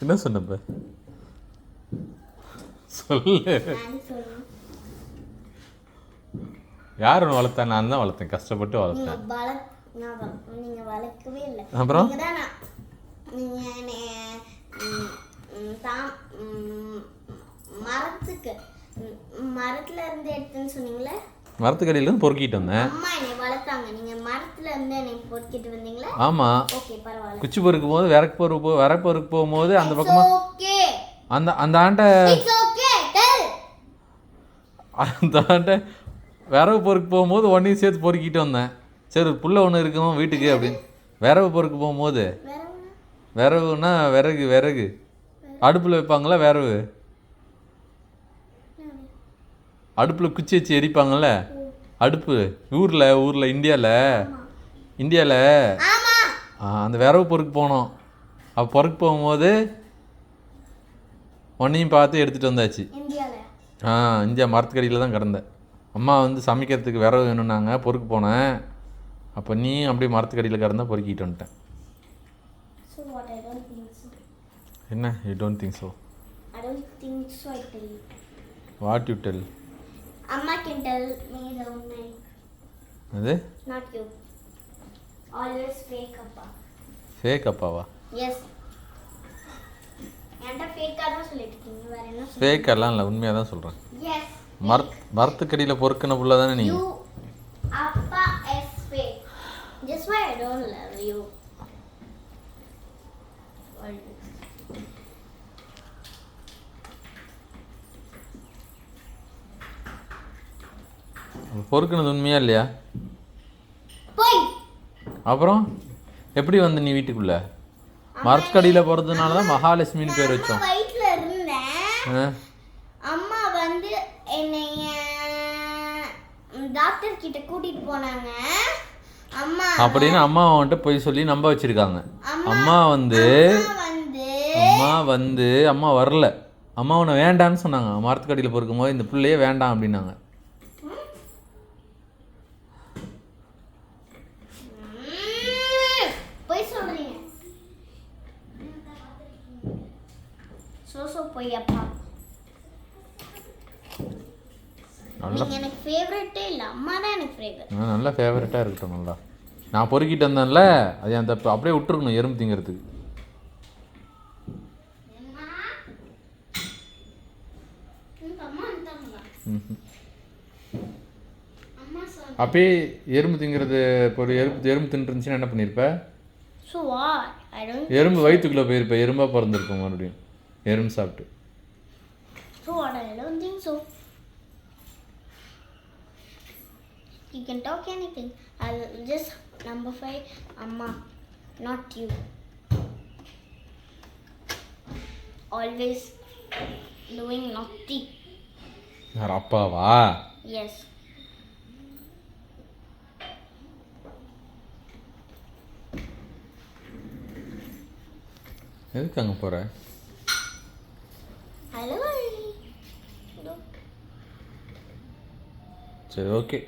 என்ன சொன்னப்ப சொல்லு. யார் ஒன்று வளர்த்தா? நான் தான் வளர்த்தேன், கஷ்டப்பட்டு வளர்த்தேன். நீங்க வளர்க்கவே இல்லை. அப்புறம் மரத்துக்கு மரத்துல இருந்து எடுத்துன்னு சொன்னீங்களே, மரத்துக்கடியில இருந்து பொறுக்கிட்டு வந்தேன். அம்மா என்னை வளர்த்தாங்க, நீங்க மரத்துல இருந்து என்னை பொறுக்கிட்டு வந்தீங்களா? ஆமா. ஓகே பரவாயில்ல. குச்சி பொறுக்கும் போது விறகு பொறுக்கு போகும்போது அந்த பக்கமா ஓகே அந்த ஆண்ட இட்ஸ் ஓகே டெல். அந்த ஆண்ட விறகு பொறுக்கு போகும்போது ஒன்றையும் சேர்த்து பொறுக்கிட்டு வந்தேன். சரி புள்ள ஒன்று இருக்குமோ வீட்டுக்கு அப்படின்னு. விறகு பொறுக்கு போகும்போது விறகுன்னா விறகு அடுப்பில் வைப்பாங்களா? விறகு அடுப்பில் குச்சி வச்சு எரிப்பாங்கள்ல அடுப்பு. ஊரில் இந்தியாவில் அந்த விறகு பொறுக்கு போனோம். அப்போ பொறுக்கு போகும்போது ஒன்றையும் பார்த்து எடுத்துகிட்டு வந்தாச்சு. இந்தியா மரத்துக்கடியில் தான் கிடந்தேன். அம்மா வந்து சமைக்கிறதுக்கு விறகு வேணும்னாங்க, பொறுக்கு போனேன். அப்போ நீ அப்படியே மரத்துக்கடியில் கிடந்தா பொறுக்கிட்டு வந்துட்டேன். என்ன? You don't think so? I don't think so. I tell you. What you tell? Amma can tell me the name. அது? Not you. Always fake appa. Fake அப்பாவா? Yes. என்கிட்ட ஃபேக்காக தான் சொல்லிட்டு இருக்கீங்க, வேற என்ன? ஃபேக்கெல்லாம் இல்லை, உண்மையாக தான் சொல்கிறேன். Yes. மரத்துக்கடியில் பொறுக்கின புள்ள தானே நீ? You appa is fake. Just why I don't love you. பொறுக்குனது உண்மையா இல்லையா? அப்புறம் எப்படி வந்த நீ வீட்டுக்குள்ள? மரத்துக்கடியில் போகிறதுனால தான் மகாலட்சுமின்னு பேர் வச்சோம். வயிற்றுல இருந்தேன். அம்மா வந்து என்னைய டாக்டர் கிட்ட கூட்டிட்டு போனாங்க. அம்மா அப்படின்னு அம்மா வந்துட்டு போய் சொல்லி நம்ப வச்சிருக்காங்க. அம்மா வரல. அம்மா உன்னை வேண்டான்னு சொன்னாங்க. மரத்துக்கடியில் பொறுக்கும் போது இந்த பிள்ளையே வேண்டாம் அப்படின்னாங்க. நல்லா ஃபேவரட்டாக இருக்கட்டும். நல்லா நான் பொறுக்கிட்டு வந்தேன்ல, அது அந்த அப்படியே விட்டுருக்கணும் எறும்பு திங்கிறதுக்கு. அப்பயே எறும்பு திங்கிறது ஒரு எறும்பு தின்றுச்சுன்னா என்ன பண்ணியிருப்ப? எறும்பு வயிற்றுக்குள்ளே போயிருப்ப, எறும்பாக பிறந்திருக்கும் மறுபடியும் எறும்பு சாப்பிட்டு. You can talk anything. I'll just number 5, Amma, not you. Always doing naughty. யார் அப்பாவா? Yes. எதுக்கு அங்கே போகிற? Hello. சரி ஓகே.